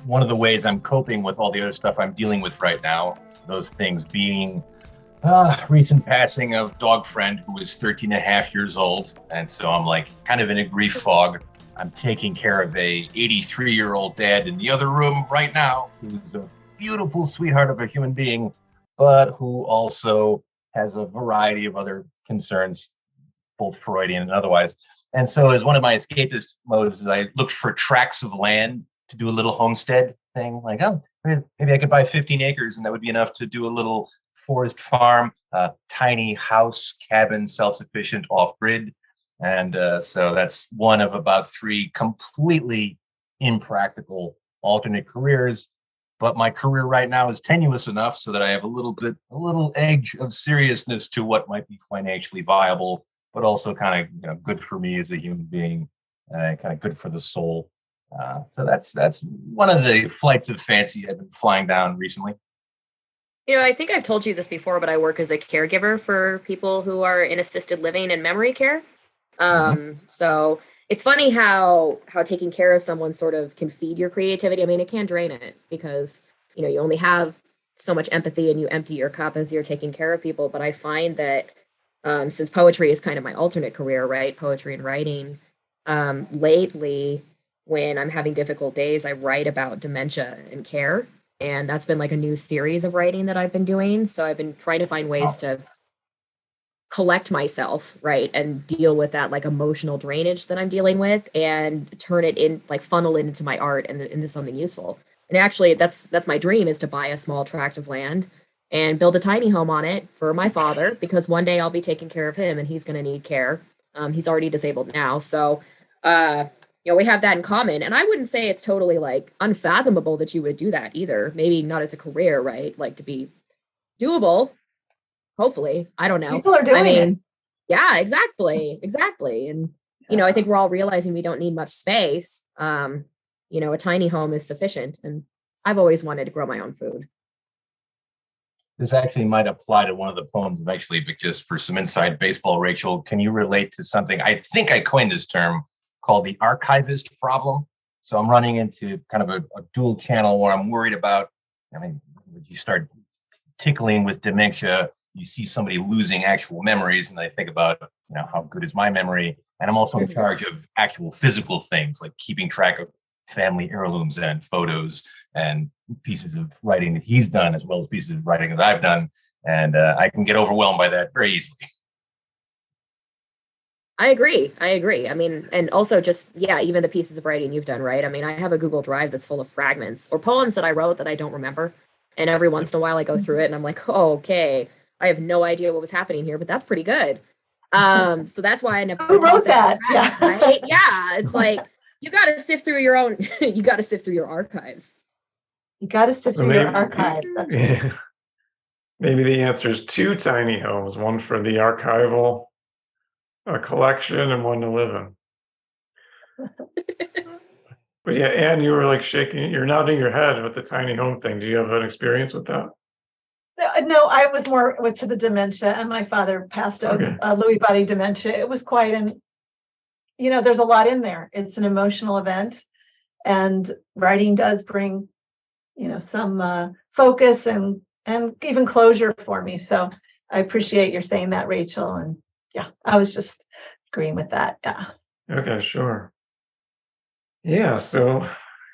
One of the ways I'm coping with all the other stuff I'm dealing with right now, those things being recent passing of dog friend who was 13 and a half years old. And so I'm like kind of in a grief fog. I'm taking care of a 83-year-old dad in the other room right now, who's a beautiful sweetheart of a human being, but who also has a variety of other concerns, both Freudian and otherwise. And so as one of my escapist modes, I looked for tracts of land to do a little homestead thing, like, oh, maybe I could buy 15 acres and that would be enough to do a little forest farm, tiny house, cabin, self-sufficient, off-grid. And so that's one of about three completely impractical alternate careers. But my career right now is tenuous enough so that I have a little edge of seriousness to what might be financially viable, but also kind of good for me as a human being, kind of good for the soul. So that's one of the flights of fancy I've been flying down recently. I think I've told you this before, but I work as a caregiver for people who are in assisted living and memory care. So it's funny how taking care of someone sort of can feed your creativity. I mean, it can drain it because, you only have so much empathy and you empty your cup as you're taking care of people. But I find that since poetry is kind of my alternate career, right? Poetry and writing, lately, when I'm having difficult days, I write about dementia and care. And that's been like a new series of writing that I've been doing. So I've been trying to find ways to collect myself, right, and deal with that like emotional drainage that I'm dealing with and turn it in, like funnel it into my art and into something useful. And actually that's my dream, is to buy a small tract of land and build a tiny home on it for my father, because one day I'll be taking care of him and he's going to need care. He's already disabled now. So, we have that in common. And I wouldn't say it's totally like unfathomable that you would do that either. Maybe not as a career, right? Like to be doable. Hopefully, I don't know. People are doing it. Yeah, exactly. And, I think we're all realizing we don't need much space. A tiny home is sufficient. And I've always wanted to grow my own food. This actually might apply to one of the poems eventually, but just for some inside baseball, Rachel, can you relate to something? I think I coined this term called the archivist problem. So I'm running into kind of a dual channel where I'm worried about, when you start tickling with dementia, you see somebody losing actual memories, and I think about, how good is my memory? And I'm also in charge of actual physical things like keeping track of family heirlooms and photos and pieces of writing that he's done, as well as pieces of writing that I've done. And I can get overwhelmed by that very easily. I agree. I mean, and also just, even the pieces of writing you've done, right? I mean, I have a Google Drive that's full of fragments or poems that I wrote that I don't remember. And every once in a while I go through it and I'm like, oh, okay, I have no idea what was happening here, but that's pretty good. So that's why I never Who wrote that? Yeah. Right? Yeah. It's like, you got to sift through your archives. You got to sift through your archives. That's right. Maybe the answer is 2 tiny homes, one for the archival collection and one to live in. But yeah, Anne, you were like you're nodding your head with the tiny home thing. Do you have an experience with that? No, I was more to the dementia, and my father passed of Lewy body dementia. It was quite there's a lot in there. It's an emotional event, and writing does bring, some focus and even closure for me. So I appreciate your saying that, Rachel. And I was just agreeing with that. Yeah. Okay, sure. Yeah, so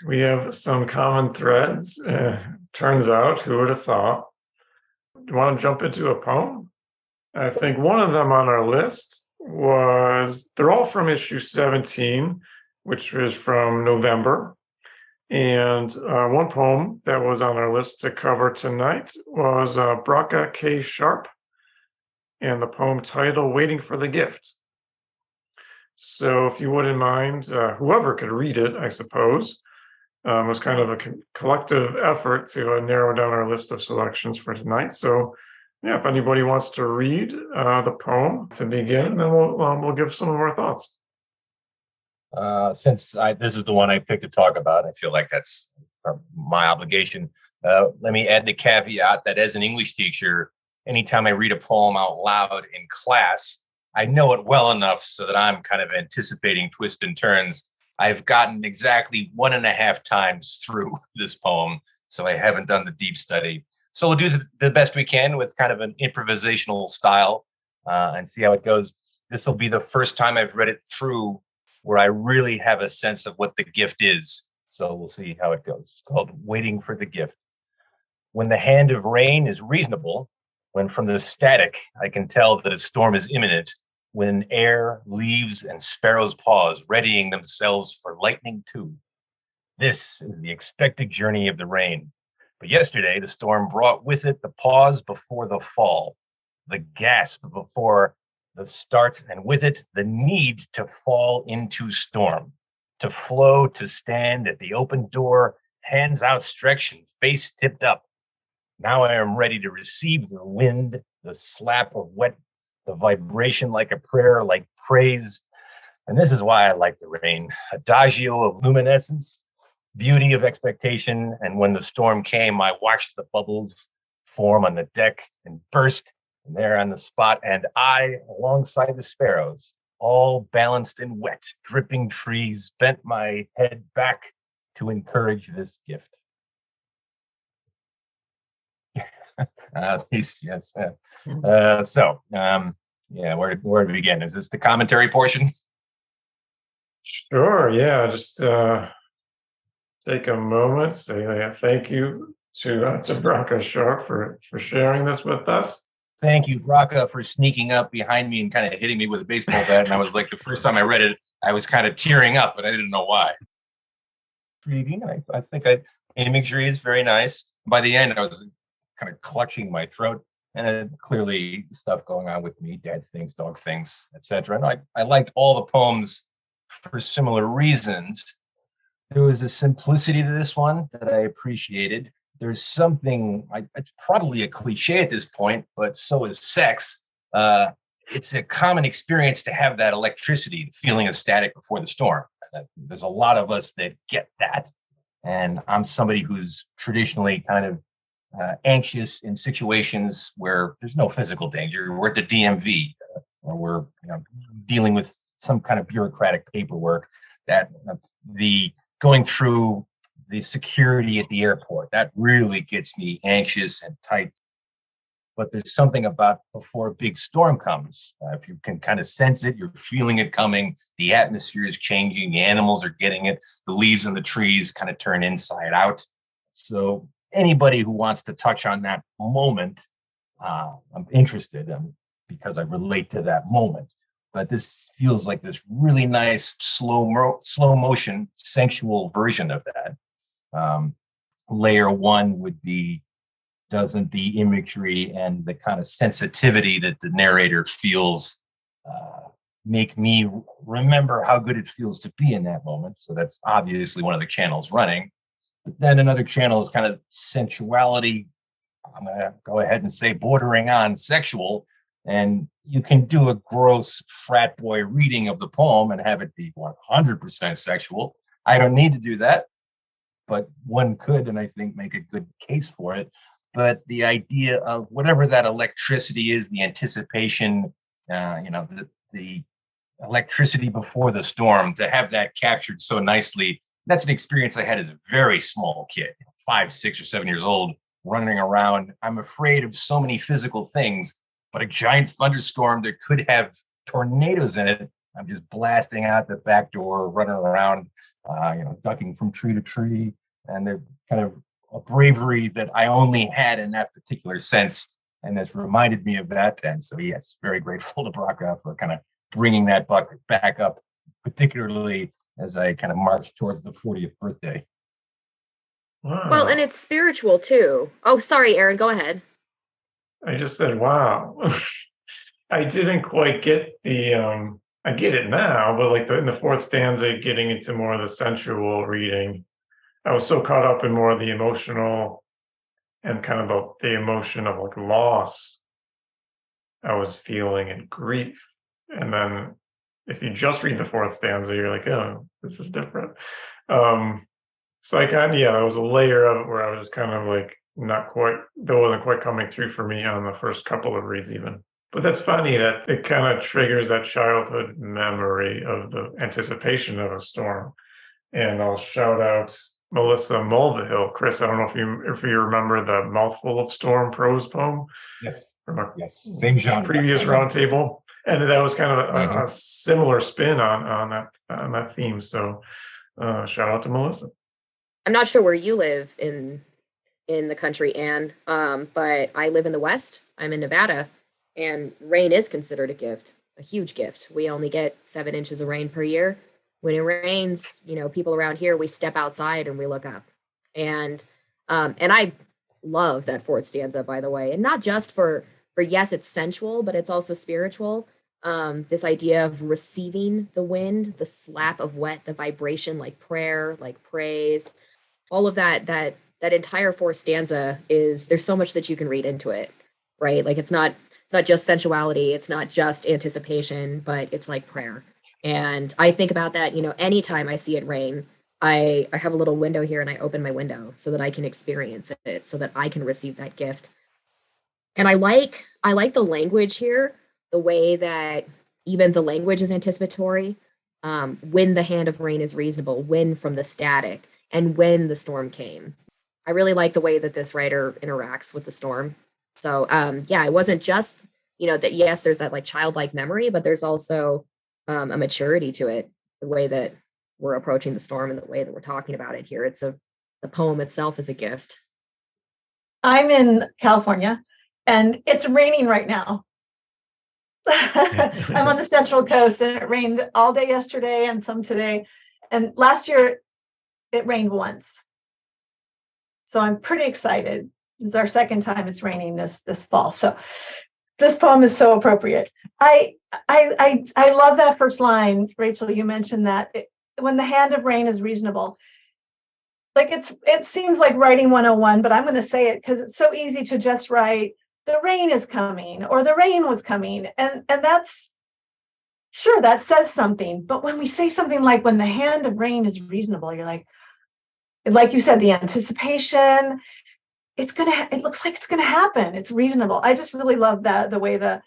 we have some common threads. Turns out, who would have thought? Do you want to jump into a poem? I think one of them on our list they're all from issue 17, which was from November. And one poem that was on our list to cover tonight was Braca K. Sharp, and the poem title, Waiting for the Gift. So if you wouldn't mind, whoever could read it, I suppose. It was kind of a collective effort to narrow down our list of selections for tonight. So if anybody wants to read the poem to begin, then we'll give some of our thoughts. Since this is the one I picked to talk about, I feel like that's my obligation. Let me add the caveat that as an English teacher, anytime I read a poem out loud in class, I know it well enough so that I'm kind of anticipating twists and turns. I've gotten exactly 1.5 times through this poem, so I haven't done the deep study. So we'll do the best we can with kind of an improvisational style and see how it goes. This will be the first time I've read it through where I really have a sense of what the gift is. So we'll see how it goes. It's called Waiting for the Gift. When the hand of rain is reasonable, when from the static I can tell that a storm is imminent, when air, leaves, and sparrows pause, readying themselves for lightning too. This is the expected journey of the rain. But yesterday, the storm brought with it the pause before the fall, the gasp before the start, and with it, the need to fall into storm, to flow, to stand at the open door, hands outstretched and face tipped up. Now I am ready to receive the wind, the slap of wet, the vibration like a prayer, like praise. And this is why I like the rain. Adagio of luminescence, beauty of expectation. And when the storm came, I watched the bubbles form on the deck and burst. And there on the spot, and I, alongside the sparrows, all balanced and wet, dripping trees, bent my head back to encourage this gift. Yes. Yeah, where to begin? Is this the commentary portion? Sure, yeah, just take a moment, say thank you to Bronco Sharp for sharing this with us. Thank you, Braca, for sneaking up behind me and kind of hitting me with a baseball bat. And I was like, the first time I read it, I was kind of tearing up, but I didn't know why. Intriguing. I think imagery is very nice. By the end, I was kind of clutching my throat, and clearly stuff going on with me, dad things, dog things, etc. And I liked all the poems for similar reasons. There was a simplicity to this one that I appreciated. There's something, it's probably a cliche at this point, but so is sex. It's a common experience to have that electricity, the feeling of static before the storm. There's a lot of us that get that. And I'm somebody who's traditionally kind of anxious in situations where there's no physical danger. We're at the DMV or we're dealing with some kind of bureaucratic paperwork that the going through the security at the airport, that really gets me anxious and tight. But there's something about before a big storm comes, if you can kind of sense it, you're feeling it coming, the atmosphere is changing, the animals are getting it, the leaves on the trees kind of turn inside out. So anybody who wants to touch on that moment, I'm interested because I relate to that moment. But this feels like this really nice slow motion sensual version of that. Layer one would be, doesn't the imagery and the kind of sensitivity that the narrator feels make me remember how good it feels to be in that moment? So that's obviously one of the channels running. But then another channel is kind of sensuality. I'm going to go ahead and say bordering on sexual. And you can do a gross frat boy reading of the poem and have it be 100% sexual. I don't need to do that, but one could, and I think make a good case for it. But the idea of whatever that electricity is, the anticipation, the electricity before the storm, to have that captured so nicely, that's an experience I had as a very small kid, 5, 6, or 7 years old, running around. I'm afraid of so many physical things, but a giant thunderstorm that could have tornadoes in it, I'm just blasting out the back door, running around, ducking from tree to tree, and they're kind of a bravery that I only had in that particular sense, and that's reminded me of that. And so, yes, very grateful to Braca for kind of bringing that bucket back up, particularly as I kind of march towards the 40th birthday. Wow. Well, and it's spiritual too. Oh, sorry, Aaron, go ahead. I just said, wow. I didn't quite get I get it now, but like in the fourth stanza, getting into more of the sensual reading, I was so caught up in more of the emotional and kind of the emotion of like loss I was feeling and grief. And then if you just read the fourth stanza, you're like, oh, this is different. So I kind of, yeah, there was a layer of it where I was just kind of like not quite, that wasn't quite coming through for me on the first couple of reads even. But that's funny that it kind of triggers that childhood memory of the anticipation of a storm. And I'll shout out Melissa Mulvihill. Chris, I don't know if you remember the Mouthful of Storm prose poem Yes. from a Yes. Same genre. previous roundtable, and that was kind of Mhm. a similar spin on that theme. So shout out to Melissa. I'm not sure where you live in the country, Anne, but I live in the West. I'm in Nevada, and rain is considered a gift, a huge gift. We only get 7 inches of rain per year. When it rains, people around here, we step outside and we look up. And I love that fourth stanza, by the way, and not just for yes, it's sensual, but it's also spiritual. This idea of receiving the wind, the slap of wet, the vibration, like prayer, like praise, all of that entire fourth stanza is, there's so much that you can read into it, right? Like it's not just sensuality, it's not just anticipation, but it's like prayer. And I think about that, anytime I see it rain, I have a little window here and I open my window so that I can experience it, so that I can receive that gift. And I like the language here, the way that even the language is anticipatory. When the hand of rain is reasonable, when from the static, and when the storm came. I really like the way that this writer interacts with the storm. So yeah, it wasn't just, that yes, there's that like childlike memory, but there's also a maturity to it, the way that we're approaching the storm and the way that we're talking about it here. The poem itself is a gift. I'm in California and it's raining right now. I'm on the Central Coast and it rained all day yesterday and some today. And last year it rained once. So I'm pretty excited. This is our second time it's raining this fall. So this poem is so appropriate. I love that first line, Rachel. You mentioned that when the hand of rain is reasonable. Like it seems like writing 101, but I'm going to say it because it's so easy to just write the rain is coming or the rain was coming, and that's sure that says something. But when we say something like when the hand of rain is reasonable, you're like you said, the anticipation. It looks like it's gonna happen. It's reasonable. I just really love that the way the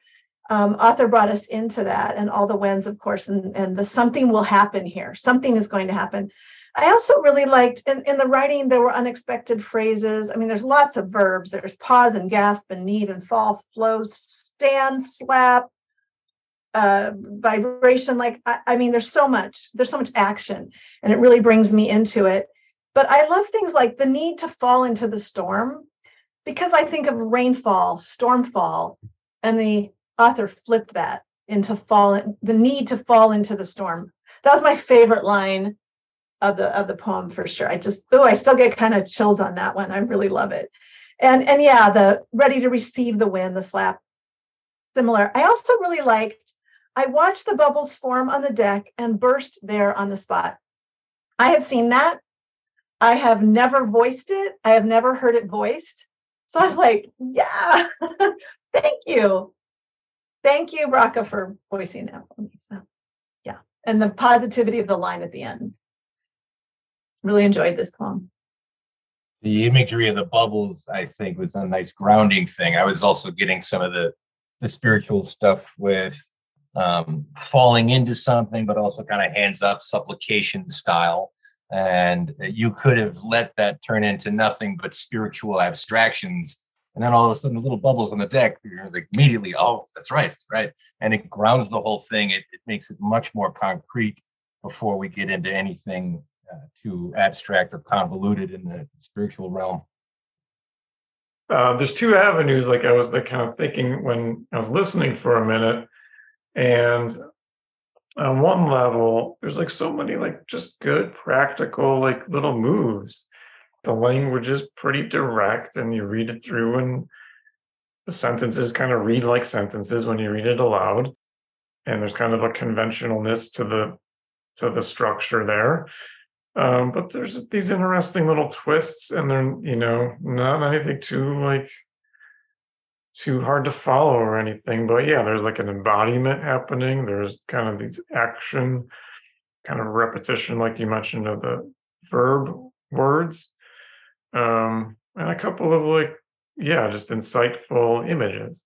author brought us into that, and all the whens, of course, and the something will happen here. Something is going to happen. I also really liked in the writing, there were unexpected phrases. I mean, there's lots of verbs. There's pause and gasp and need and fall, flow, stand, slap, vibration. Like, I mean, there's so much action, and it really brings me into it. But I love things like the need to fall into the storm, because I think of rainfall, stormfall, and the author flipped that into the need to fall into the storm. That was my favorite line of the poem for sure. I still get kind of chills on that one. I really love it. And yeah, the ready to receive the wind, the slap, similar. I also really liked, I watched the bubbles form on the deck and burst there on the spot. I have seen that. I have never voiced it. I have never heard it voiced. So I was like, yeah, thank you. Thank you, Braca, for voicing that for me. So yeah. And the positivity of the line at the end. Really enjoyed this poem. The imagery of the bubbles, I think, was a nice grounding thing. I was also getting some of the spiritual stuff with falling into something, but also kind of hands up supplication style. And you could have let that turn into nothing but spiritual abstractions. And then all of a sudden, the little bubbles on the deck, you're like immediately, oh, that's right, right. And it grounds the whole thing. It makes it much more concrete before we get into anything too abstract or convoluted in the spiritual realm. There's two avenues, like I was kind of thinking when I was listening for a minute, and on one level, there's like so many like just good practical like little moves. The language is pretty direct, and you read it through, and the sentences kind of read like sentences when you read it aloud. And there's kind of a conventionalness to the structure there. But there's these interesting little twists, and they're not anything too hard to follow or anything. But yeah, there's like an embodiment happening. There's kind of these action, kind of repetition, like you mentioned, of the verb words, and a couple of just insightful images.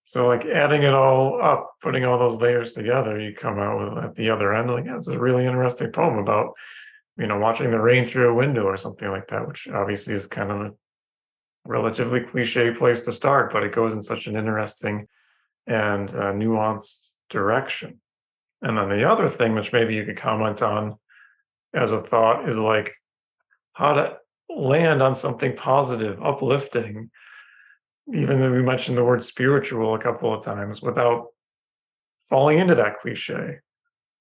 So like adding it all up, putting all those layers together, you come out with at the other end, like, that's a really interesting poem about, watching the rain through a window or something like that, which obviously is kind of a relatively cliche place to start, but it goes in such an interesting and nuanced direction. And then the other thing, which maybe you could comment on as a thought, is like how to land on something positive, uplifting, even though we mentioned the word spiritual a couple of times, without falling into that cliche.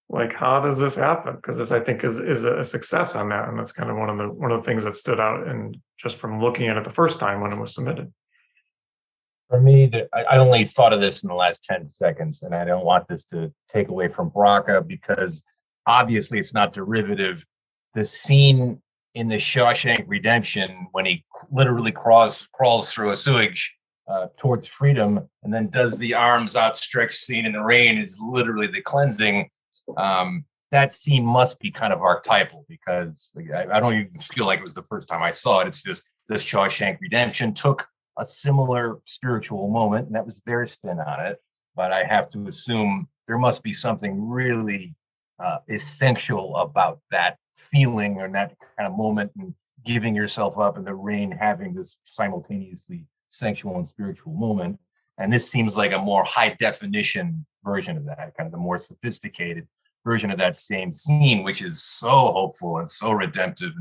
Like, how does this happen? Because this, I think, is a success on that, and that's kind of one of the things that stood out, and just from looking at it the first time when it was submitted. For me, I only thought of this in the last 10 seconds, and I don't want this to take away from Braca because obviously it's not derivative. The scene in the Shawshank Redemption when he literally crawls through a sewage towards freedom and then does the arms outstretched scene in the rain is literally the cleansing. That scene must be kind of archetypal because I don't even feel like it was the first time I saw it. It's just this Shawshank Redemption took a similar spiritual moment, and that was their spin on it. But I have to assume there must be something really essential about that feeling or that kind of moment and giving yourself up in the rain, having this simultaneously sensual and spiritual moment. And this seems like a more high definition version of that, kind of the more sophisticated version of that same scene, which is so hopeful and so redemptive.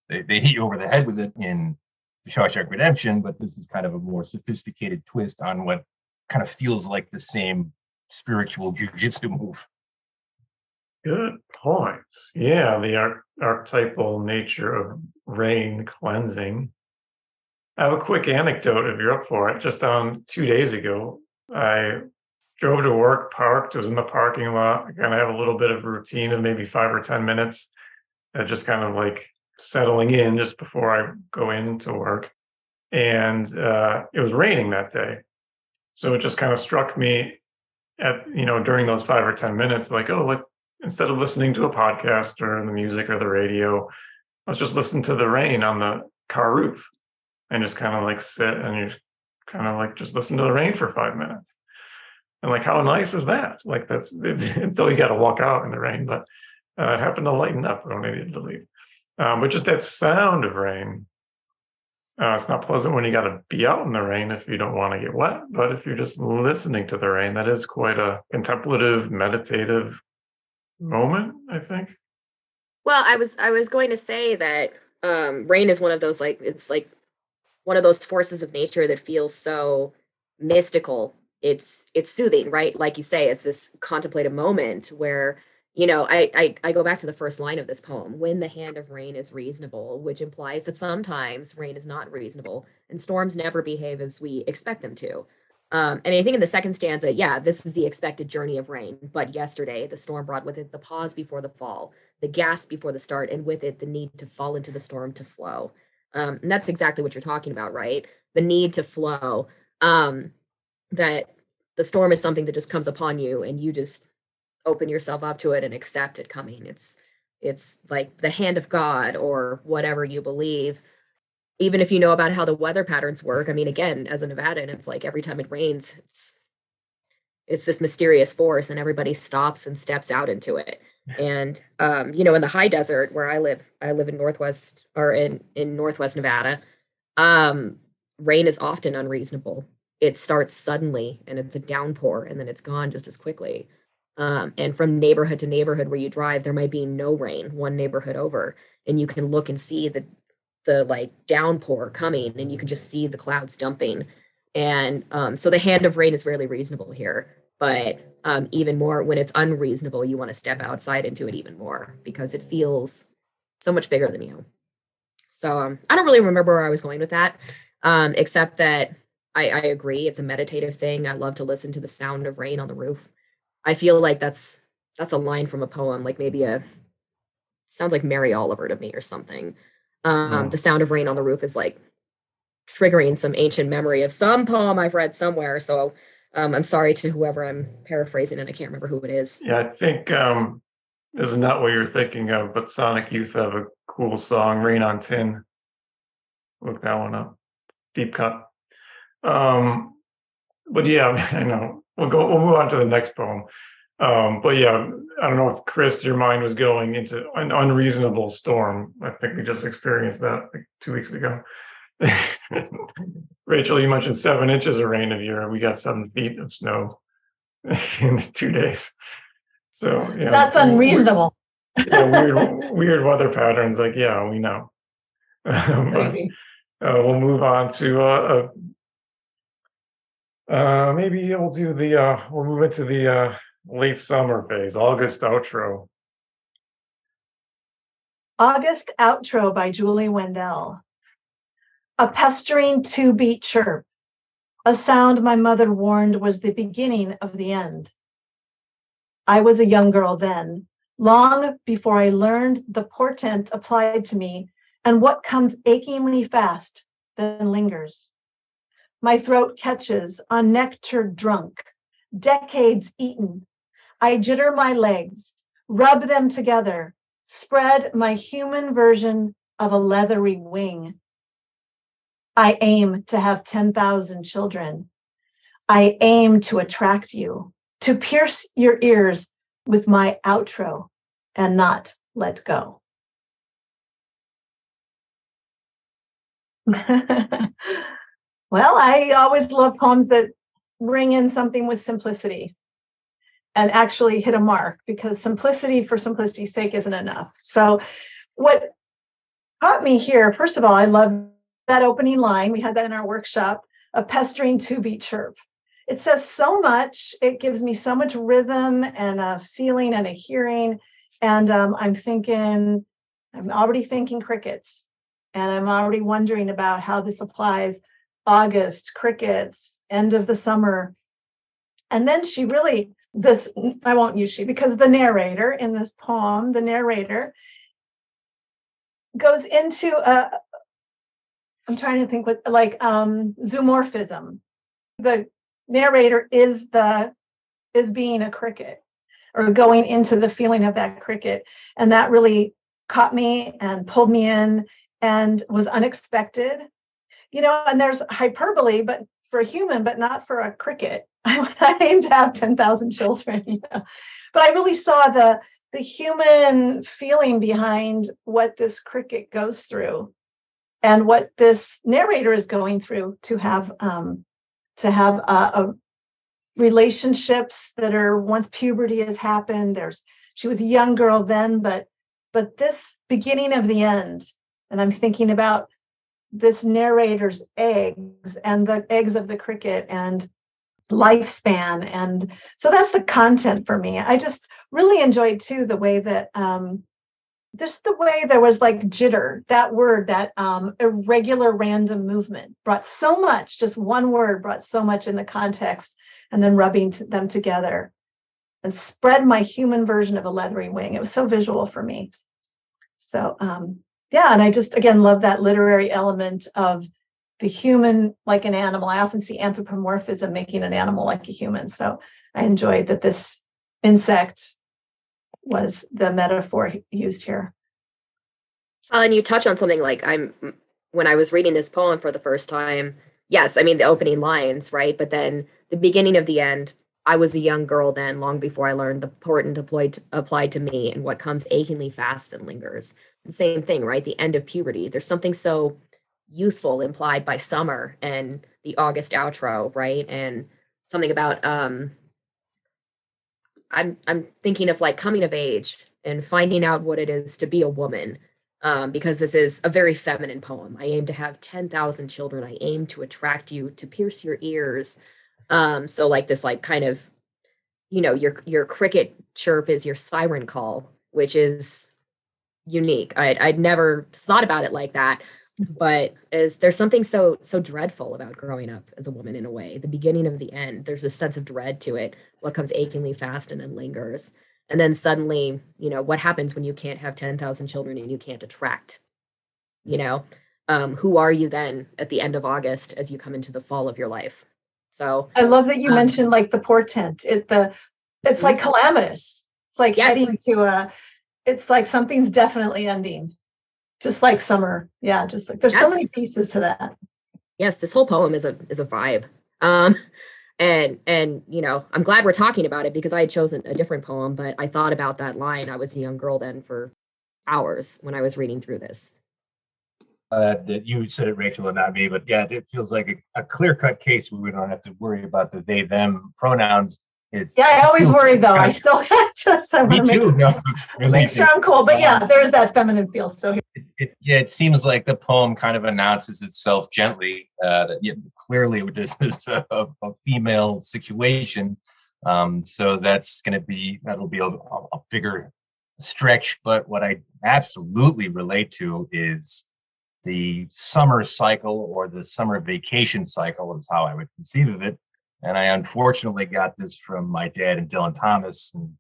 And they hit you over the head with it in the Shawshank Redemption, but this is kind of a more sophisticated twist on what kind of feels like the same spiritual jujitsu move. Good points. Yeah, the archetypal nature of rain cleansing. I have a quick anecdote if you're up for it. Just 2 days ago, I drove to work, parked, was in the parking lot. I kind of have a little bit of a routine of maybe 5 or 10 minutes, just kind of like settling in just before I go into work. And it was raining that day. So it just kind of struck me during those 5 or 10 minutes, like, oh, instead of listening to a podcast or the music or the radio, let's just listen to the rain on the car roof and just kind of like sit and you kind of like just listen to the rain for 5 minutes. And like, how nice is that? Like until you got to walk out in the rain, but it happened to lighten up when I needed to leave. But just that sound of rain, it's not pleasant when you got to be out in the rain if you don't want to get wet, but if you're just listening to the rain, that is quite a contemplative, meditative moment, I think. Well, I was going to say that rain is one of those it's like one of those forces of nature that feels so mystical. It's soothing, right? Like you say, it's this contemplative moment where I go back to the first line of this poem, when the hand of rain is reasonable, which implies that sometimes rain is not reasonable and storms never behave as we expect them to. And I think in the second stanza, yeah, this is the expected journey of rain. But yesterday, the storm brought with it the pause before the fall, the gasp before the start, and with it, the need to fall into the storm to flow. And that's exactly what you're talking about, right? The need to flow. That the storm is something that just comes upon you and you just open yourself up to it and accept it coming. It's like the hand of God or whatever you believe. Even if you know about how the weather patterns work, I mean, again, as a Nevadan, it's like every time it rains, it's this mysterious force, and everybody stops and steps out into it. And in the high desert where I live in northwest or in northwest Nevada. Rain is often unreasonable. It starts suddenly and it's a downpour and then it's gone just as quickly. And from neighborhood to neighborhood where you drive, there might be no rain, one neighborhood over, and you can look and see the like downpour coming, and you can just see the clouds dumping. And so the hand of rain is rarely reasonable here, but even more when it's unreasonable, you want to step outside into it even more because it feels so much bigger than you. So I don't really remember where I was going with that, except that I agree. It's a meditative thing. I love to listen to the sound of rain on the roof. I feel like that's a line from a poem, like maybe sounds like Mary Oliver to me or something. The sound of rain on the roof is like triggering some ancient memory of some poem I've read somewhere. So I'm sorry to whoever I'm paraphrasing, and I can't remember who it is. Yeah, I think This is not what you're thinking of, but Sonic Youth have a cool song, Rain on Tin. Look that one up. Deep cut. But yeah, I know. We'll move on to the next poem. But yeah, I don't know if Chris, your mind was going into an unreasonable storm. I think we just experienced that like 2 weeks ago. Rachel, you mentioned 7 inches of rain a year. We got 7 feet of snow in 2 days. So yeah, That's unreasonable. weird weather patterns. Like, yeah, we know. Crazy. We'll move on to maybe we'll move into the late summer phase, August outro. August outro by Julie Wendell. A pestering 2-beat chirp, a sound my mother warned was the beginning of the end. I was a young girl then, long before I learned the portent applied to me and what comes achingly fast, then lingers. My throat catches on nectar drunk, decades eaten. I jitter my legs, rub them together, spread my human version of a leathery wing. I aim to have 10,000 children. I aim to attract you, to pierce your ears with my outro and not let go. Well, I always love poems that bring in something with simplicity and actually hit a mark, because simplicity for simplicity's sake isn't enough. So what caught me here, first of all, I love that opening line. We had that in our workshop, a pestering 2-beat chirp. It says so much. It gives me so much rhythm and a feeling and a hearing. And I'm already thinking crickets. And I'm already wondering about how this applies. August, crickets, end of the summer. And then I won't use she, because the narrator in this poem, the narrator goes into I'm trying to think what, like zoomorphism. The narrator is being a cricket, or going into the feeling of that cricket. And that really caught me and pulled me in and was unexpected. And there's hyperbole, but for a human, but not for a cricket. I aim to have 10,000 children, but I really saw the human feeling behind what this cricket goes through and what this narrator is going through to have relationships that are, once puberty has happened, she was a young girl then, but this beginning of the end. And I'm thinking about this narrator's eggs and the eggs of the cricket and lifespan. And so that's the content for me. I just really enjoyed too the way that just the way there was like jitter, that word, that irregular random movement brought so much, just one word brought so much in the context, and then rubbing them together and spread my human version of a leathery wing. It was so visual for me. So yeah, and I just again love that literary element of the human like an animal. I often see anthropomorphism making an animal like a human. So I enjoyed that this insect was the metaphor used here. And you touch on something like when I was reading this poem for the first time, yes, I mean the opening lines, right? But then the beginning of the end, I was a young girl then, long before I learned the portent applied to me and what comes achingly fast and lingers. The same thing, right? The end of puberty. There's something so youthful implied by summer and the August outro, right? And something about I'm thinking of like coming of age and finding out what it is to be a woman, because this is a very feminine poem. I aim to have 10,000 children. I aim to attract you, to pierce your ears. So like this, like kind of, your cricket chirp is your siren call, which is unique. I'd never thought about it like that. But there's something so dreadful about growing up as a woman in a way. The beginning of the end, there's a sense of dread to it. What comes achingly fast and then lingers. And then suddenly, what happens when you can't have 10,000 children and you can't attract, who are you then at the end of August as you come into the fall of your life? So I love that you mentioned like the portent. It's like calamitous. It's like Yes. heading to it's like something's definitely ending. Just like summer. Yeah, just like there's so many pieces to that. Yes, this whole poem is a vibe. And I'm glad we're talking about it because I had chosen a different poem, but I thought about that line. I was a young girl then for hours when I was reading through this. That you said it, Rachel, and not me, but yeah, it feels like a clear-cut case where we don't have to worry about the they, them pronouns. I always worry though. I still me too. Make sure I'm cool, but yeah, there's that feminine feel. So it seems like the poem kind of announces itself gently. That clearly this is a female situation. So that'll be a bigger stretch. But what I absolutely relate to is the summer cycle, or the summer vacation cycle is how I would conceive of it. And I unfortunately got this from my dad and Dylan Thomas. And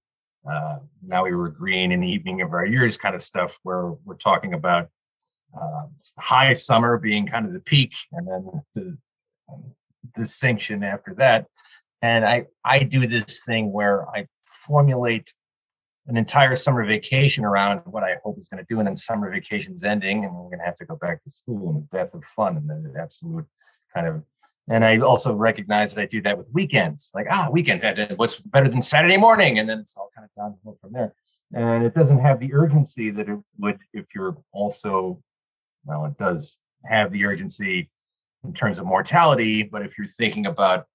now we were agreeing in the evening of our years kind of stuff, where we're talking about high summer being kind of the peak, and then the distinction after that. And I do this thing where I formulate an entire summer vacation around what I hope is going to do, and then summer vacation's ending, and we're going to have to go back to school, and the death of fun, and the absolute kind of. And I also recognize that I do that with weekends, like weekends. What's better than Saturday morning? And then it's all kind of downhill from there. And it doesn't have the urgency that it would if you're also, well, it does have the urgency in terms of mortality, but if you're thinking about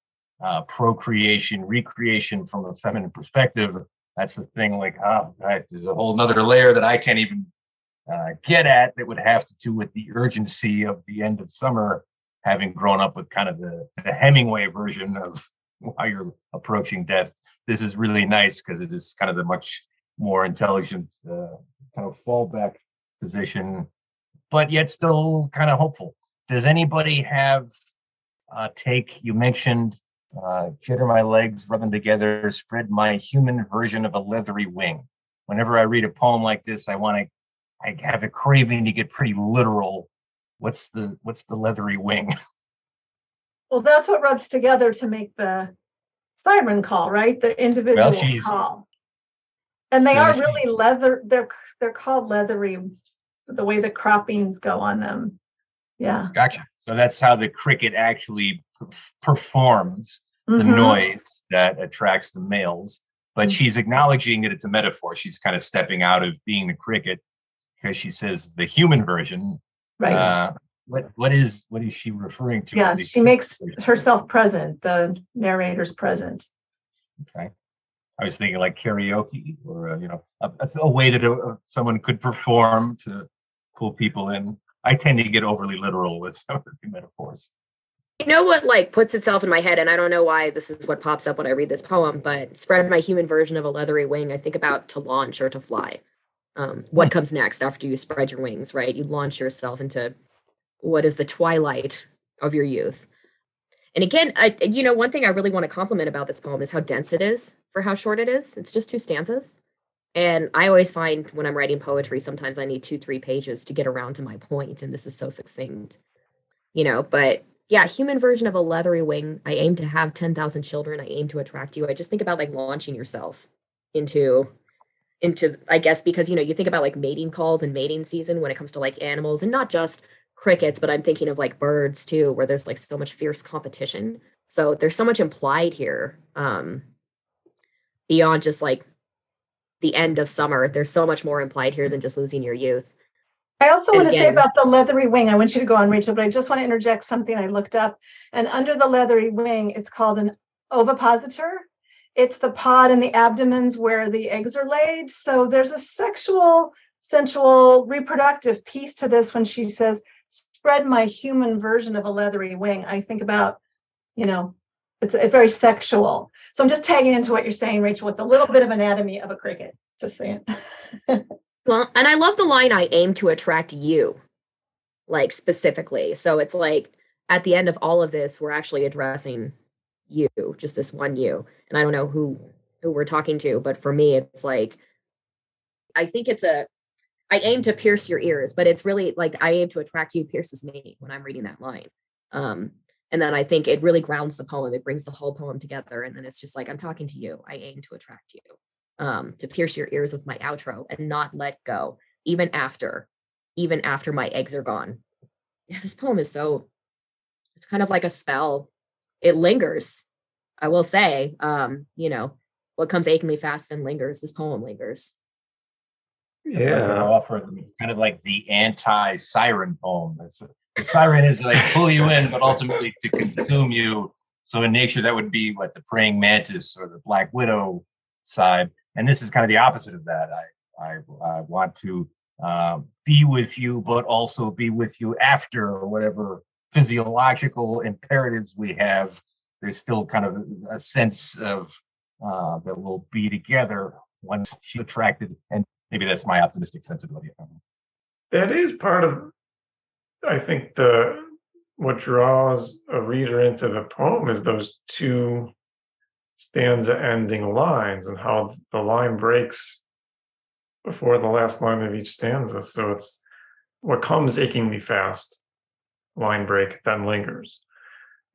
procreation, recreation from a feminine perspective, that's the thing. Like, there's a whole nother layer that I can't even get at that would have to do with the urgency of the end of summer, having grown up with kind of the Hemingway version of how you're approaching death. This is really nice because it is kind of the much more intelligent kind of fallback position, but yet still kind of hopeful. Does anybody have take? You mentioned jitter my legs, rub them together, spread my human version of a leathery wing. Whenever I read a poem like this, I have a craving to get pretty literal. What's the leathery wing? Well, that's what rubs together to make the siren call, right? The individual call. And they are really leather. They're called leathery, the way the croppings go on them. Yeah. Gotcha. So that's how the cricket actually performs the noise that attracts the males. But she's acknowledging that it's a metaphor. She's kind of stepping out of being the cricket because she says the human version. Right. What is she referring to? Yeah, she makes herself present. The narrator's present. Okay. I was thinking like karaoke, or a way that someone could perform to pull people in. I tend to get overly literal with some of the metaphors. You know what puts itself in my head, and I don't know why this is what pops up when I read this poem, but spread my human version of a leathery wing. I think about to launch or to fly. What comes next after you spread your wings, right? You launch yourself into what is the twilight of your youth. And again, one thing I really want to compliment about this poem is how dense it is for how short it is. It's just 2 stanzas. And I always find when I'm writing poetry, sometimes I need 2-3 pages to get around to my point. And this is so succinct, but yeah, human version of a leathery wing. I aim to have 10,000 children. I aim to attract you. I just think about launching yourself into, I guess, because, you think about mating calls and mating season when it comes to animals, and not just crickets, but I'm thinking of birds too, where there's so much fierce competition. So there's so much implied here, beyond just the end of summer. There's so much more implied here than just losing your youth. I also want to say about the leathery wing. I want you to go on, Rachel, but I just want to interject something I looked up. And under the leathery wing, it's called an ovipositor. It's the pod in the abdomens where the eggs are laid. So there's a sexual, sensual, reproductive piece to this when she says, spread my human version of a leathery wing. I think about, it's very sexual. So I'm just tagging into what you're saying, Rachel, with a little bit of anatomy of a cricket. Just saying. Well, and I love the line, I aim to attract you, specifically. So it's at the end of all of this, we're actually addressing you, just this one you. And I don't know who we're talking to, but for me, it's I think it's I aim to pierce your ears, but it's really I aim to attract you pierces me when I'm reading that line. And then I think it really grounds the poem. It brings the whole poem together. And then it's just I'm talking to you. I aim to attract you. to pierce your ears with my outro and not let go, even after my eggs are gone. Yeah, this poem is it's kind of like a spell. It lingers. I will say, what comes achingly fast and lingers. This poem lingers. I'd like to Yeah. offer kind of like the anti-siren poem. The siren is like pull you in, but ultimately to consume you. So in nature, that would be what the praying mantis or the black widow side. And this is kind of the opposite of that. I want to be with you, but also be with you after, or whatever physiological imperatives we have. There's still kind of a sense of that we'll be together once she's attracted. And maybe that's my optimistic sensibility. That is part of, I think, what draws a reader into the poem is those two stanza ending lines and how the line breaks before the last line of each stanza. So it's what comes achingly fast, line break, then lingers.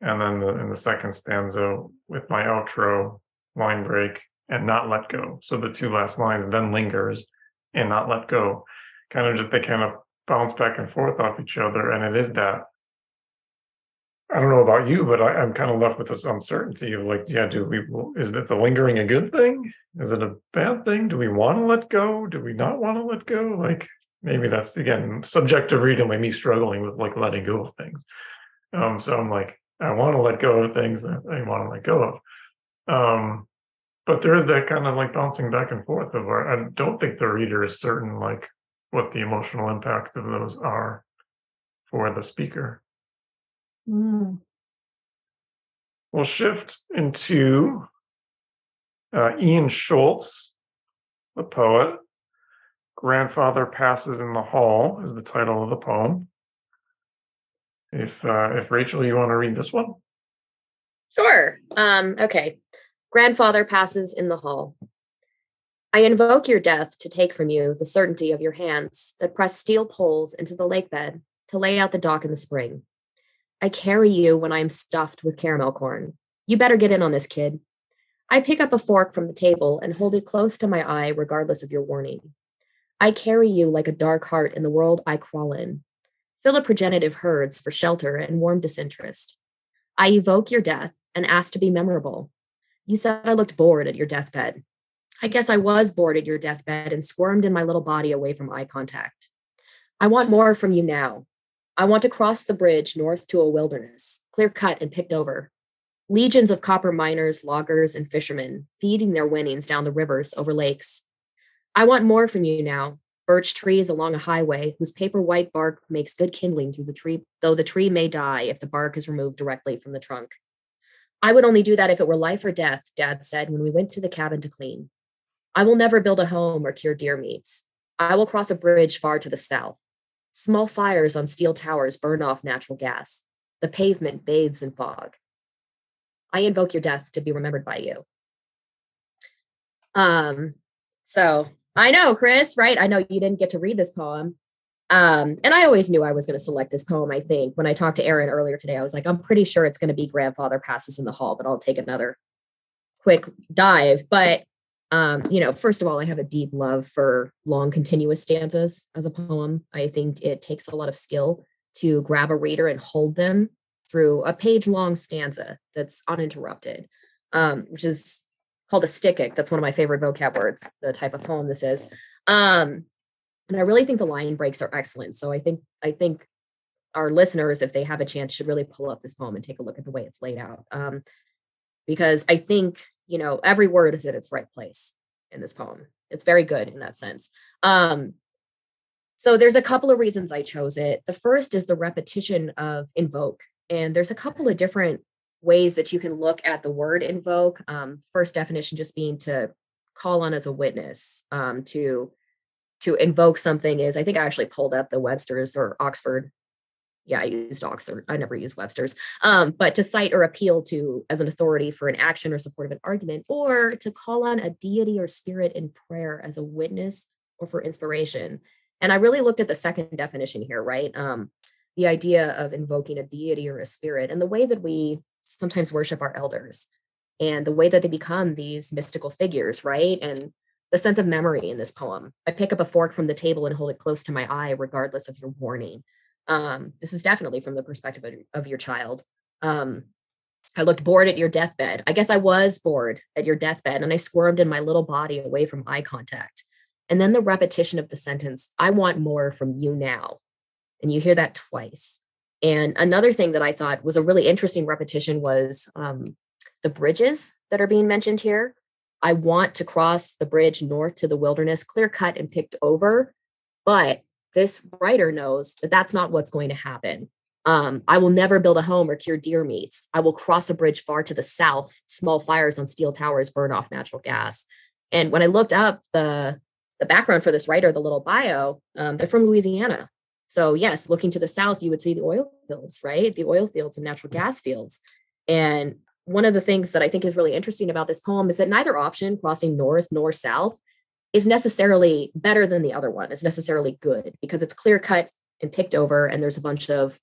And then in the second stanza with my outro, line break and not let go. So the two last lines, then lingers and not let go. They kind of bounce back and forth off each other. And it is that, I don't know about you, but I'm kind of left with this uncertainty of like, yeah, is it the lingering a good thing? Is it a bad thing? Do we want to let go? Do we not want to let go? Like, maybe that's, again, subjective reading, like me struggling with like letting go of things. So I'm like, I want to let go of things that I want to let go of. But there is that kind of like bouncing back and forth of where I don't think the reader is certain like what the emotional impact of those are for the speaker. Mm. We'll shift into Ian Schultz, the poet. Grandfather Passes in the Hall is the title of the poem. If Rachel, you want to read this one? Sure. Okay. Grandfather passes in the hall. I invoke your death to take from you the certainty of your hands that press steel poles into the lake bed to lay out the dock in the spring. I carry you when I am stuffed with caramel corn. You better get in on this, kid. I pick up a fork from the table and hold it close to my eye regardless of your warning. I carry you like a dark heart in the world I crawl in. Fill a progenitive herds for shelter and warm disinterest. I evoke your death and ask to be memorable. You said I looked bored at your deathbed. I guess I was bored at your deathbed and squirmed in my little body away from eye contact. I want more from you now. I want to cross the bridge north to a wilderness, clear cut and picked over. Legions of copper miners, loggers, and fishermen feeding their winnings down the rivers over lakes. I want more from you now. Birch trees along a highway whose paper white bark makes good kindling through the tree, though the tree may die if the bark is removed directly from the trunk. I would only do that if it were life or death, Dad said when we went to the cabin to clean. I will never build a home or cure deer meats. I will cross a bridge far to the south. Small fires on steel towers burn off natural gas. The pavement bathes in fog. I invoke your death to be remembered by you. So I know, Chris, right? I know you didn't get to read this poem. And I always knew I was going to select this poem, I think. When I talked to Aaron earlier today, I was like, I'm pretty sure it's going to be Grandfather Passes in the Hall, but I'll take another quick dive. But first of all, I have a deep love for long continuous stanzas as a poem. I think it takes a lot of skill to grab a reader and hold them through a page-long stanza that's uninterrupted, which is called a stickic. That's one of my favorite vocab words, the type of poem this is. And I really think the line breaks are excellent. So I think our listeners, if they have a chance, should really pull up this poem and take a look at the way it's laid out. Because I think, every word is at its right place in this poem. It's very good in that sense. So there's a couple of reasons I chose it. The first is the repetition of invoke. And there's a couple of different ways that you can look at the word invoke. First definition just being to call on as a witness, to invoke something is, I think I actually pulled up the Webster's or Oxford. Yeah, I used Oxford. I never used Webster's. But to cite or appeal to as an authority for an action or support of an argument, or to call on a deity or spirit in prayer as a witness or for inspiration. And I really looked at the second definition here, right? The idea of invoking a deity or a spirit and the way that we sometimes worship our elders and the way that they become these mystical figures, right? And the sense of memory in this poem. I pick up a fork from the table and hold it close to my eye, regardless of your warning. This is definitely from the perspective of your child. I looked bored at your deathbed. I guess I was bored at your deathbed, and I squirmed in my little body away from eye contact. And then the repetition of the sentence, I want more from you now. And you hear that twice. And another thing that I thought was a really interesting repetition was the bridges that are being mentioned here. I want to cross the bridge north to the wilderness, clear cut and picked over. But this writer knows that that's not what's going to happen. I will never build a home or cure deer meats. I will cross a bridge far to the south. Small fires on steel towers burn off natural gas. And when I looked up the background for this writer, the little bio, they're from Louisiana. So yes, looking to the south, you would see the oil fields, right? The oil fields and natural gas fields. And one of the things that I think is really interesting about this poem is that neither option, crossing north nor south, is necessarily better than the other one. It's necessarily good because it's clear cut and picked over, and there's a bunch of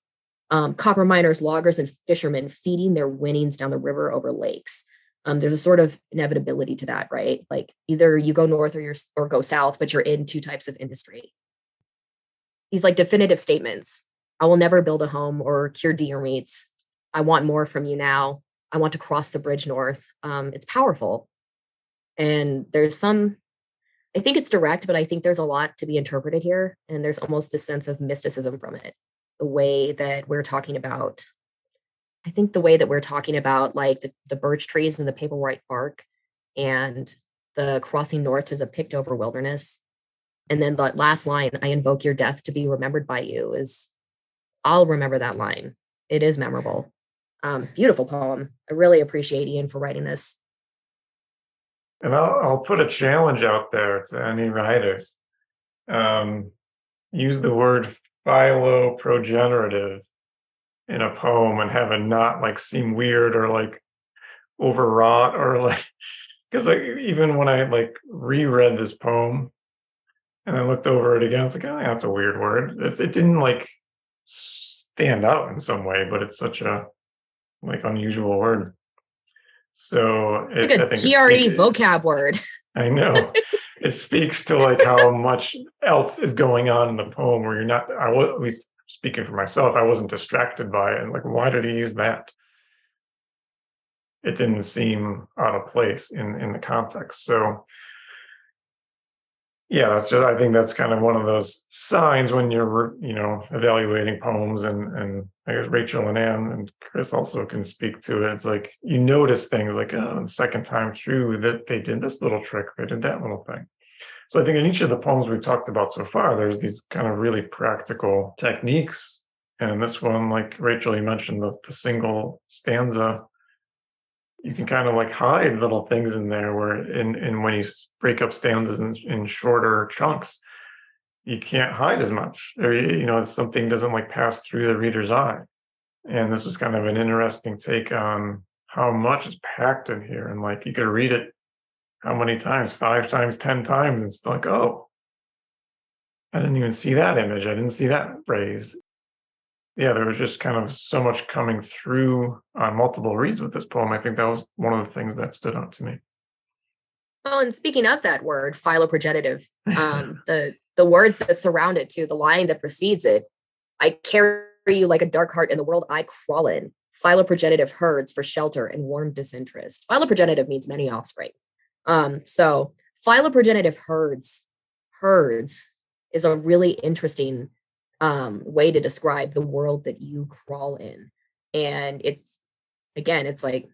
copper miners, loggers, and fishermen feeding their winnings down the river over lakes. There's a sort of inevitability to that, right? Like either you go north or go south, but you're in two types of industry. These like definitive statements. I will never build a home or cure deer meats. I want more from you now. I want to cross the bridge north. It's powerful. And there's some, I think it's direct, but I think there's a lot to be interpreted here. And there's almost this sense of mysticism from it. The way that we're talking about, I think the way that we're talking about like the birch trees and the paper white bark and the crossing north to the picked over wilderness. And then that last line, I invoke your death to be remembered by you, is I'll remember that line. It is memorable. Beautiful poem. I really appreciate Ian for writing this. And I'll put a challenge out there to any writers. Use the word philoprogenitive in a poem and have it not like seem weird or like overwrought or like, because like even when I like reread this poem and I looked over it again, it's like, oh, yeah, that's a weird word. It didn't like stand out in some way, but it's such a like unusual word. So Like a GRE vocab word. I know. It speaks to like how much else is going on in the poem where you're not, I was at least speaking for myself, I wasn't distracted by it. And like, why did he use that? It didn't seem out of place in the context. So yeah, that's just, I think that's kind of one of those signs when you're, evaluating poems, and I guess Rachel and Anne and Chris also can speak to it. It's like, you notice things like, oh, the second time through that they did this little trick, they did that little thing. So I think in each of the poems we've talked about so far, there's these kind of really practical techniques. And this one, like Rachel, you mentioned the single stanza, you can kind of like hide little things in there where in when you break up stanzas in shorter chunks, you can't hide as much, or something doesn't like pass through the reader's eye. And this was kind of an interesting take on how much is packed in here. And like you could read it how many times, 5 times, 10 times, and it's like, oh, I didn't even see that image, I didn't see that phrase. Yeah, there was just kind of so much coming through on multiple reads with this poem. I think that was one of the things that stood out to me. Oh, and speaking of that word, philoprogenitive, the words that surround it too, the line that precedes it, I carry you like a dark heart in the world I crawl in, philoprogenitive herds for shelter and warm disinterest. Philoprogenitive means many offspring. So philoprogenitive herds is a really interesting way to describe the world that you crawl in. And it's like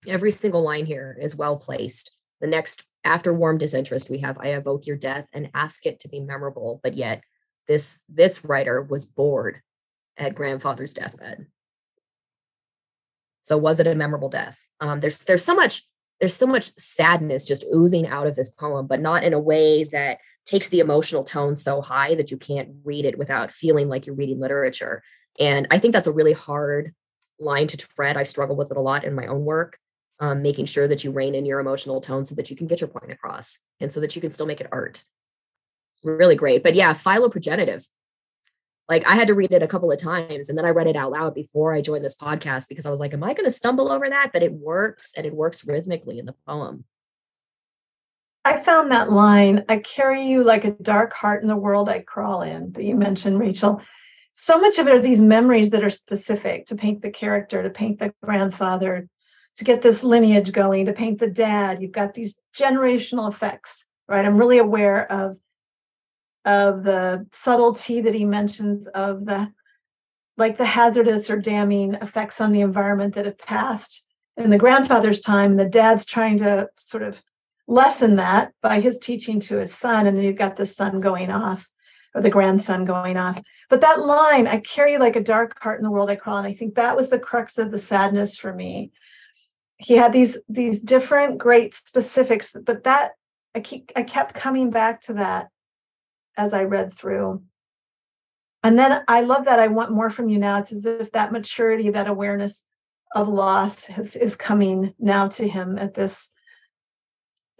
every single line here is well placed. The next, after warm disinterest, we have I evoke your death and ask it to be memorable, but yet this writer was bored at grandfather's deathbed. So was it a memorable death? There's so much sadness just oozing out of this poem, but not in a way that takes the emotional tone so high that you can't read it without feeling like you're reading literature. And I think that's a really hard line to tread. I struggle with it a lot in my own work, making sure that you rein in your emotional tone so that you can get your point across and so that you can still make it art. Really great. But yeah, philoprogenitive. Like I had to read it a couple of times and then I read it out loud before I joined this podcast because I was like, am I going to stumble over that? But it works, and it works rhythmically in the poem. I found that line, I carry you like a dark heart in the world I crawl in, that you mentioned, Rachel. So much of it are these memories that are specific to paint the character, to paint the grandfather, to get this lineage going, to paint the dad. You've got these generational effects, right? I'm really aware of the subtlety that he mentions of the hazardous or damning effects on the environment that have passed in the grandfather's time. The dad's trying to sort of lessen that by his teaching to his son, and then you've got the son going off, or the grandson going off. But that line, I carry like a dark heart in the world I crawl, and I think that was the crux of the sadness for me. He had these different great specifics, but that I kept coming back to that as I read through. And then I love that. I want more from you now. It's as if that maturity, that awareness of loss is coming now to him at this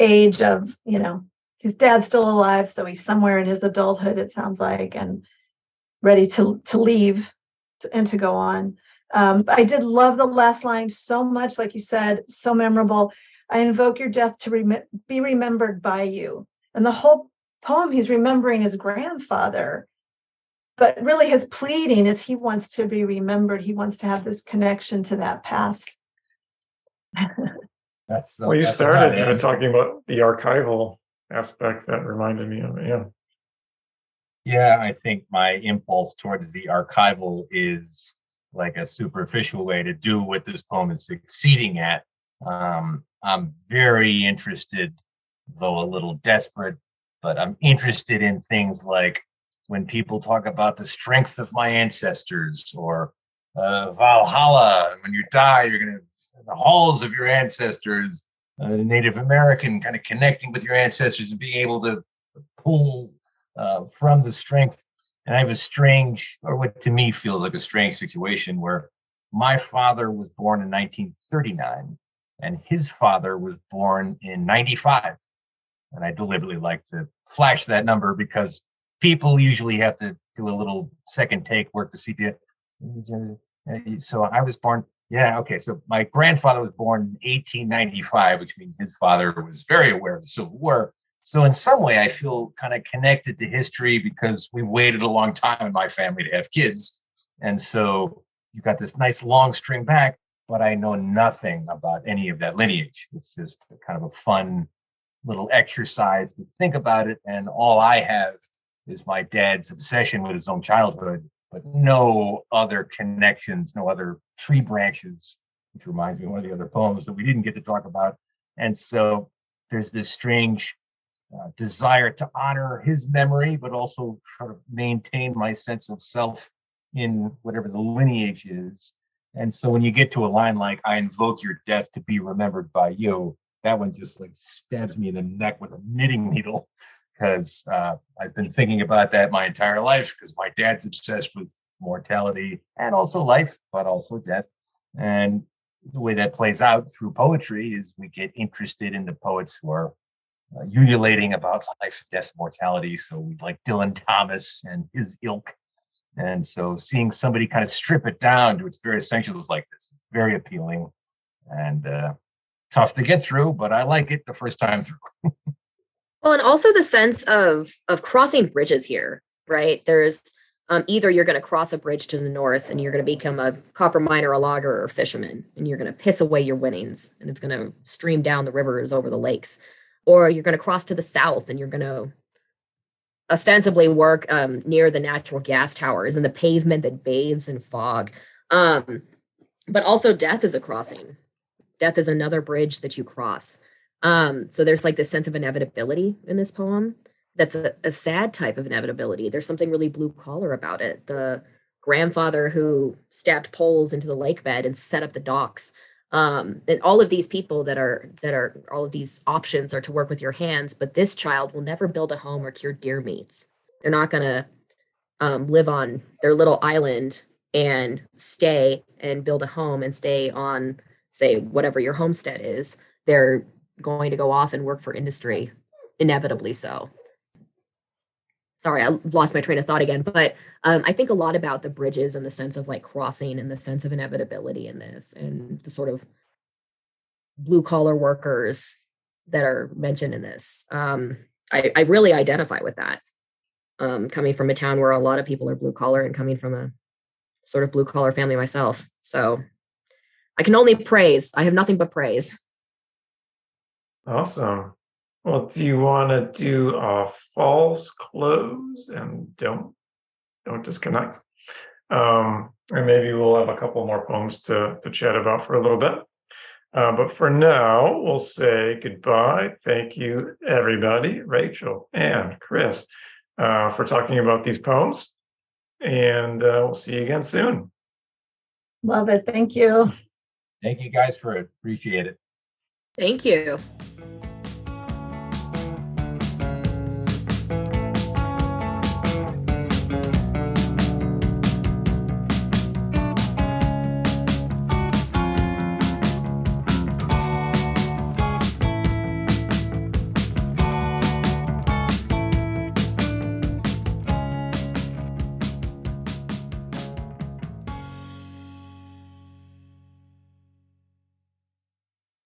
age of, his dad's still alive, so he's somewhere in his adulthood, it sounds like, and ready to leave and to go on. I did love the last line so much, like you said, so memorable. I invoke your death to be remembered by you. And the whole poem, he's remembering his grandfather, but really his pleading is he wants to be remembered. He wants to have this connection to that past. Well, you started talking about the archival aspect. That reminded me of it. Yeah. Yeah, I think my impulse towards the archival is like a superficial way to do what this poem is succeeding at. I'm very interested, though a little desperate, but I'm interested in things like when people talk about the strength of my ancestors, or Valhalla, when you die, you're going to the halls of your ancestors, Native American, kind of connecting with your ancestors and being able to pull from the strength. And I have a strange, or what to me feels like a strange situation, where my father was born in 1939 and his father was born in 95. And I deliberately like to flash that number because people usually have to do a little second take work to see it. So I was born. Yeah, okay. So my grandfather was born in 1895, which means his father was very aware of the Civil War. So in some way, I feel kind of connected to history because we've waited a long time in my family to have kids. And so you've got this nice long string back, but I know nothing about any of that lineage. It's just kind of a fun little exercise to think about it. And all I have is my dad's obsession with his own childhood, but no other connections, no other tree branches, which reminds me of one of the other poems that we didn't get to talk about. And so there's this strange desire to honor his memory, but also sort of maintain my sense of self in whatever the lineage is. And so when you get to a line like, I invoke your death to be remembered by you, that one just like stabs me in the neck with a knitting needle, because I've been thinking about that my entire life, because my dad's obsessed with mortality and also life, but also death. And the way that plays out through poetry is we get interested in the poets who are ululating about life, death, mortality. So we like Dylan Thomas and his ilk. And so seeing somebody kind of strip it down to its very essentials like this, very appealing and tough to get through, but I like it the first time through. Well, and also the sense of crossing bridges here, right? There's either you're going to cross a bridge to the north and you're going to become a copper miner, a logger, or a fisherman, and you're going to piss away your winnings, and it's going to stream down the rivers over the lakes. Or you're going to cross to the south and you're going to ostensibly work near the natural gas towers and the pavement that bathes in fog. But also death is a crossing. Death is another bridge that you cross. So there's like this sense of inevitability in this poem. That's a sad type of inevitability. There's something really blue collar about it. The grandfather who stabbed poles into the lake bed and set up the docks. And all of these people that are all of these options are to work with your hands, but this child will never build a home or cure deer meats. They're not going to live on their little island and stay and build a home and stay on, say, whatever your homestead is. They're going to go off and work for industry, inevitably so. Sorry, I lost my train of thought again, but I think a lot about the bridges and the sense of like crossing and the sense of inevitability in this, and the sort of blue collar workers that are mentioned in this. I really identify with that. Coming from a town where a lot of people are blue collar and coming from a sort of blue collar family myself. So I can only praise. I have nothing but praise. Awesome. Well, do you want to do a false close and don't disconnect? And maybe we'll have a couple more poems to chat about for a little bit. But for now, we'll say goodbye. Thank you, everybody, Rachel and Chris, for talking about these poems. And we'll see you again soon. Love it. Thank you. Thank you guys for it. Appreciate it. Thank you.